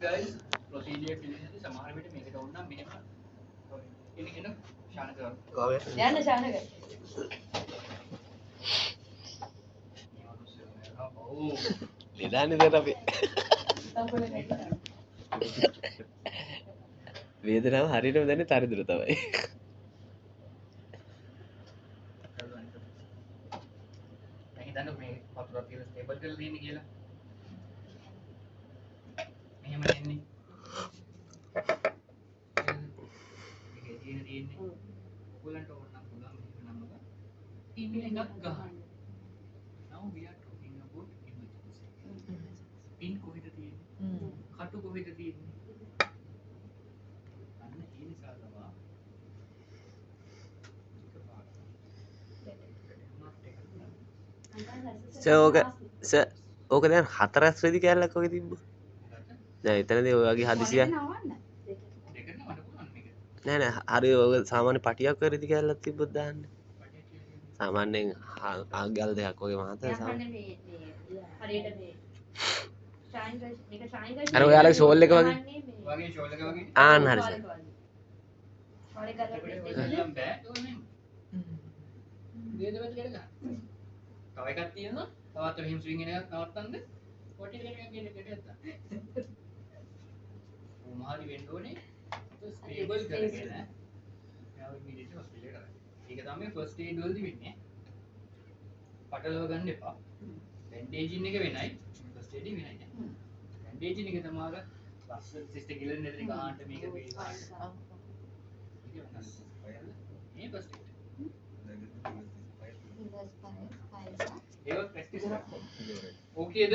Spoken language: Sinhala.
guys procedure පිළිබඳව සමහර විට මේකට ඕන නම් මෙහෙම එන ශානක යන්න ශානක නිදාන්නේ දැන් අපි වේදනාව හරියටම දැනෙන්නේ තරිදුර තමයි දැන් හිතන්න මේ වතුරක් කියලා ස්ටේබල් කරලා තියෙන්නේ කියලා මෙහෙම එන්නේ මේකේ තියෙන්නේ ඔයගලන්ට ඕන නම් පුළුවන් මෙහෙම නම් එක ඊමේල් එකක් ගහන්න now we are talking about emergency pin කොහෙද තියෙන්නේ කටු කොහෙද තියෙන්නේ අන්න ඒ නිසා තමයි ඕක දැන් හතරස් වෙදි කැල්ලක් වගේ තිබ්බා. දැන් එතනදී ඔය වගේ හදිසියක් නෑ නෑ හරි ඔය සාමාන්‍ය පටියක් වෙරදි කැල්ලක් තිබ්බොත් දාන්න. සාමාන්‍යයෙන් ආගල් දෙකක් වගේ මහතයි සාමාන්‍ය. හරියට මේ අර ඔයාලගේ ෂෝල් එක වගේ ෂෝල් එක වගේ ආන්න හරි සර්. තව එකක් තියෙනවා තවත් මෙහෙම ස්විං එන එකක් නවත්තන්න කොටි එකක් කියන එකට යත්තා උමාරි වෙන්න ඕනේ ස්ටේබල් කරගෙන යාව ඉමීඩියට්ලි හොස්පිටල් එකට ඒක තමයි ෆස්ට් ඒඩ් වලදී වෙන්නේ පටලව ගන්න එපා බැන්ඩේජින් එක වෙනයි ෆස්ට් ඒඩ් වෙනයි නේ බැන්ඩේජින් එක තමයි අර ලස්සන සිස්ටර් කිලර් නේද ගහන්න මේක මේ ෆස්ට් ඒඩ් ඒක ප්‍රැක්ටිස් කරා ඕකේද